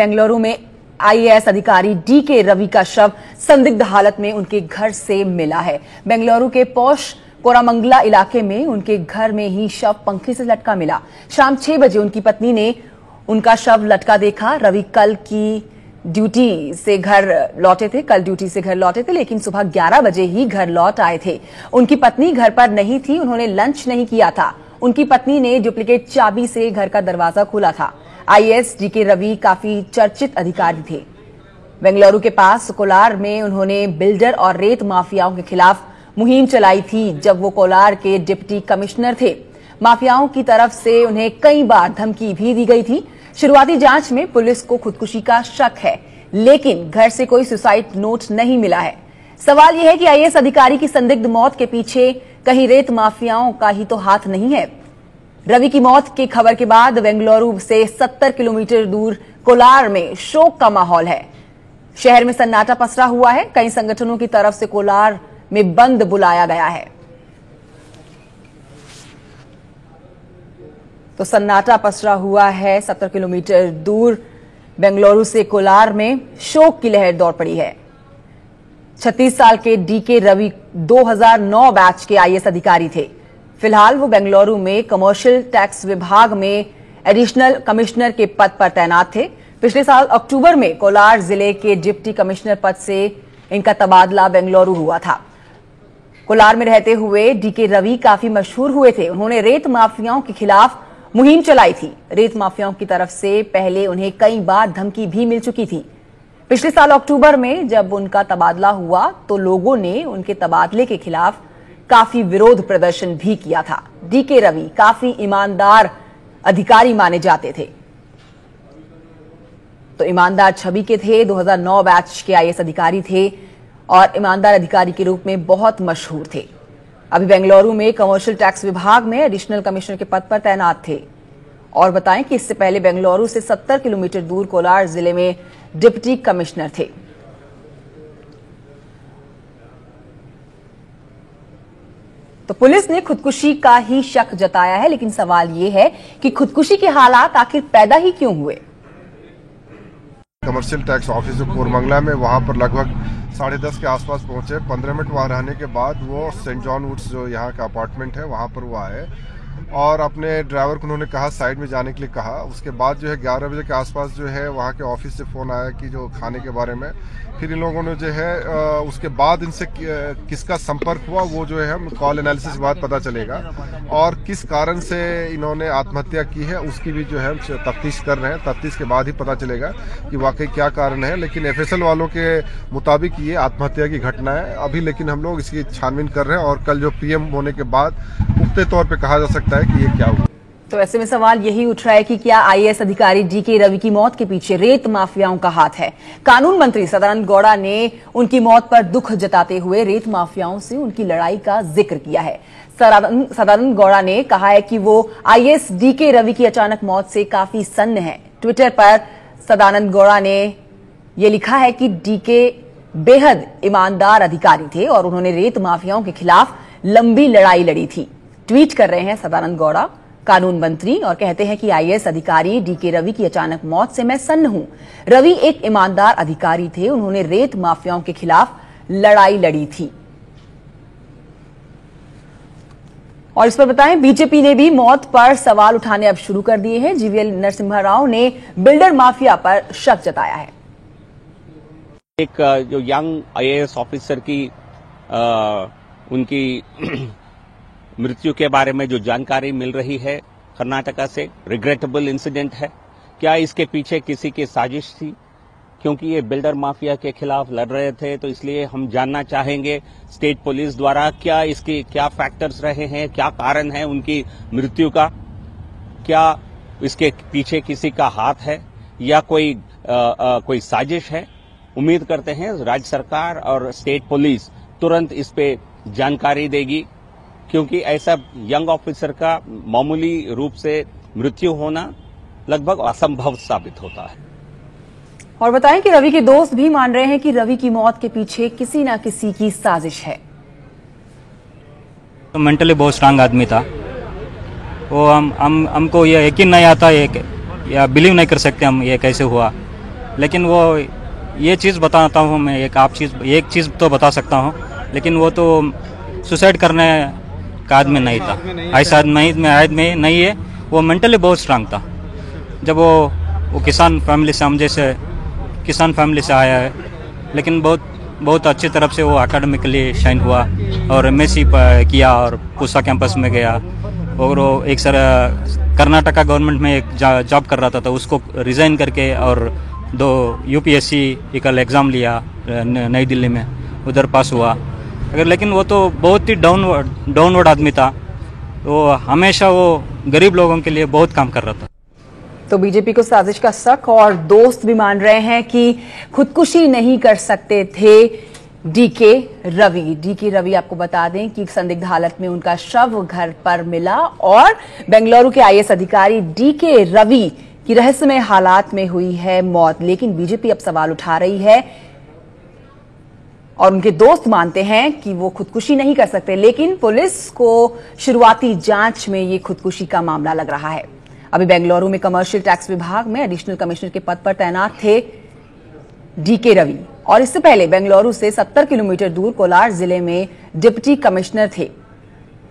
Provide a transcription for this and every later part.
बेंगलुरु में आईएएस अधिकारी डीके रवि का शव संदिग्ध हालत में उनके घर से मिला है। बेंगलुरु के पौष कोरामंगला इलाके में उनके घर में ही शव पंखे से लटका मिला। शाम 6 बजे उनकी पत्नी ने उनका शव लटका देखा। रवि कल ड्यूटी से घर लौटे थे, लेकिन सुबह 11 बजे ही घर लौट आए थे। उनकी पत्नी घर पर नहीं थी, उन्होंने लंच नहीं किया था। उनकी पत्नी ने डुप्लीकेट चाबी से घर का दरवाजा खोला था। आईएएस डीके रवि काफी चर्चित अधिकारी थे। बेंगलुरु के पास कोलार में उन्होंने बिल्डर और रेत माफियाओं के खिलाफ मुहिम चलाई थी जब वो कोलार के डिप्टी कमिश्नर थे। माफियाओं की तरफ से उन्हें कई बार धमकी भी दी गई थी। शुरुआती जांच में पुलिस को खुदकुशी का शक है, लेकिन घर से कोई सुसाइड नोट नहीं मिला है। सवाल यह है कि आईएएस अधिकारी की संदिग्ध मौत के पीछे कहीं रेत माफियाओं का ही तो हाथ नहीं है। रवि की मौत की खबर के बाद बेंगलुरु से 70 किलोमीटर दूर कोलार में शोक का माहौल है। शहर में सन्नाटा पसरा हुआ है। कई संगठनों की तरफ से कोलार में बंद बुलाया गया है। तो सन्नाटा पसरा हुआ है। 70 किलोमीटर दूर बेंगलुरु से कोलार में शोक की लहर दौड़ पड़ी है। 36 साल के डीके रवि 2009 बैच के आईएएस अधिकारी थे। फिलहाल वो बेंगलुरु में कमर्शियल टैक्स विभाग में एडिशनल कमिश्नर के पद पर तैनात थे। पिछले साल अक्टूबर में कोलार जिले के डिप्टी कमिश्नर पद से इनका तबादला बेंगलुरु हुआ था। कोलार में रहते हुए डीके रवि काफी मशहूर हुए थे। उन्होंने रेत माफियाओं के खिलाफ मुहिम चलाई थी। रेत माफियाओं की तरफ से पहले उन्हें कई बार धमकी भी मिल चुकी थी। पिछले साल अक्टूबर में जब उनका तबादला हुआ तो लोगों ने उनके तबादले के खिलाफ काफी विरोध प्रदर्शन भी किया था। डीके रवि काफी ईमानदार अधिकारी माने जाते थे। तो ईमानदार छवि के थे। 2009 बैच के आईएएस अधिकारी थे और ईमानदार अधिकारी के रूप में बहुत मशहूर थे। अभी बेंगलुरु में कमर्शियल टैक्स विभाग में एडिशनल कमिश्नर के पद पर तैनात थे। और बताएं कि इससे पहले बेंगलुरु से 70 किलोमीटर दूर कोलार जिले में डिप्टी कमिश्नर थे। तो पुलिस ने खुदकुशी का ही शक जताया है, लेकिन सवाल यह है कि खुदकुशी के हालात आखिर पैदा ही क्यों हुए। कमर्शियल टैक्स ऑफिस कोरमंगला में वहां पर लगभग 10:30 के आसपास पहुंचे। 15 मिनट वहां रहने के बाद वो सेंट जॉन वुड्स जो यहाँ का अपार्टमेंट है वहां पर वो आए और अपने ड्राइवर को उन्होंने कहा साइड में जाने के लिए कहा। उसके बाद जो है 11 बजे के आसपास जो है वहाँ के ऑफिस से फ़ोन आया कि जो खाने के बारे में। फिर इन लोगों ने जो है उसके बाद इनसे किसका संपर्क हुआ वो जो है हम कॉल एनालिसिस के बाद पता चलेगा और किस कारण से इन्होंने आत्महत्या की है उसकी भी जो है तफ्तीश कर रहे हैं। तफ्तीश के बाद ही पता चलेगा कि वाकई क्या कारण है, लेकिन एफएसएल वालों के मुताबिक ये आत्महत्या की घटना है अभी। लेकिन हम लोग इसकी छानबीन कर रहे हैं और कल जो पीएम होने के बाद पुख्ते तौर पर कहा जा सकता है कि ये क्या हुआ। तो ऐसे में सवाल यही उठ रहा है कि क्या आईएएस अधिकारी डीके रवि की मौत के पीछे रेत माफियाओं का हाथ है। कानून मंत्री सदानंद गौड़ा ने उनकी मौत पर दुख जताते हुए रेत माफियाओं से उनकी लड़ाई का जिक्र किया है। सदानंद गौड़ा ने कहा है कि वो आईएएस डीके रवि की अचानक मौत से काफी सन्न है। ट्विटर पर सदानंद गौड़ा ने यह लिखा है कि डीके बेहद ईमानदार अधिकारी थे और उन्होंने रेत माफियाओं के खिलाफ लंबी लड़ाई लड़ी थी। ट्वीट कर रहे हैं सदानंद गौड़ा कानून मंत्री और कहते हैं कि आईएएस अधिकारी डीके रवि की अचानक मौत से मैं सन्न हूं। रवि एक ईमानदार अधिकारी थे, उन्होंने रेत माफियाओं के खिलाफ लड़ाई लड़ी थी। और इस पर बताएं बीजेपी ने भी मौत पर सवाल उठाने अब शुरू कर दिए हैं। जीवीएल नरसिम्हा राव ने बिल्डर माफिया पर शक जताया है। एक जो यंग आईएएस ऑफिसर की उनकी मृत्यु के बारे में जो जानकारी मिल रही है कर्नाटका से, रिग्रेटेबल इंसिडेंट है। क्या इसके पीछे किसी की साजिश थी? क्योंकि ये बिल्डर माफिया के खिलाफ लड़ रहे थे, तो इसलिए हम जानना चाहेंगे स्टेट पुलिस द्वारा क्या इसकी क्या फैक्टर्स रहे हैं, क्या कारण है उनकी मृत्यु का, क्या इसके पीछे किसी का हाथ है या कोई साजिश है। उम्मीद करते हैं राज्य सरकार और स्टेट पुलिस तुरंत इस पे जानकारी देगी, क्योंकि ऐसा यंग ऑफिसर का मामूली रूप से मृत्यु होना लगभग असंभव साबित होता है। और बताएं कि रवि के दोस्त भी मान रहे हैं कि रवि की मौत के पीछे किसी न किसी की साजिश है। तो मेंटली बहुत स्ट्रांग आदमी था वो। हमको ये यकीन नहीं आता, या बिलीव नहीं कर सकते हम ये कैसे हुआ। लेकिन वो ये चीज़ बताता हूँ मैं, एक चीज़ तो बता सकता हूँ, लेकिन वो तो सुसाइड करने का आदमी नहीं था, ऐसा आदमी नहीं है। वो मेंटली बहुत स्ट्रांग था। जब वो किसान फैमिली से, हम जैसे किसान फैमिली से आया है, लेकिन बहुत अच्छी तरफ से वो एकेडमिकली शाइन हुआ और MSc किया और पूसा कैंपस में गया। और वो एक कर्नाटका गवर्नमेंट में एक जॉब कर रहा था, तो उसको रिज़ाइन करके और 2 UPSC का एग्ज़ाम लिया नई दिल्ली में, उधर पास हुआ। लेकिन वो तो बहुत ही डाउनवर्ड आदमी था। वो हमेशा वो गरीब लोगों के लिए बहुत काम कर रहा था। तो बीजेपी को साजिश का शक और दोस्त भी मान रहे हैं कि खुदकुशी नहीं कर सकते थे डीके रवि। आपको बता दें कि संदिग्ध हालत में उनका शव घर पर मिला और बेंगलुरु के IAS अधिकारी डीके रवि की रहस्यमय हालात में हुई है मौत। लेकिन बीजेपी अब सवाल उठा रही है और उनके दोस्त मानते हैं कि वो खुदकुशी नहीं कर सकते, लेकिन पुलिस को शुरुआती जांच में ये खुदकुशी का मामला लग रहा है। अभी बेंगलुरु में कमर्शियल टैक्स विभाग में एडिशनल कमिश्नर के पद पर तैनात थे डीके रवि और इससे पहले बेंगलुरु से 70 किलोमीटर दूर कोलार जिले में डिप्टी कमिश्नर थे।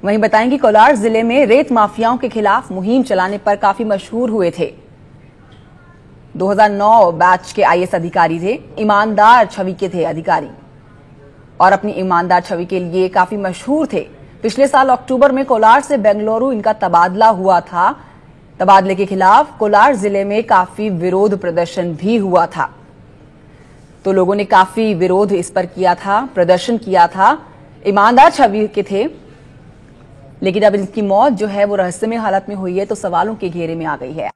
वहीं बताएं कि कोलार जिले में रेत माफियाओं के खिलाफ मुहिम चलाने पर काफी मशहूर हुए थे। 2009 बैच के IAS अधिकारी थे, ईमानदार छवि के थे अधिकारी और अपनी ईमानदार छवि के लिए काफी मशहूर थे। पिछले साल अक्टूबर में कोलार से बेंगलुरु इनका तबादला हुआ था। तबादले के खिलाफ कोलार जिले में काफी विरोध प्रदर्शन भी हुआ था, तो लोगों ने काफी विरोध इस पर किया था, प्रदर्शन किया था। ईमानदार छवि के थे, लेकिन अब इनकी मौत जो है वो रहस्यमय हालत में हुई है, तो सवालों के घेरे में आ गई है।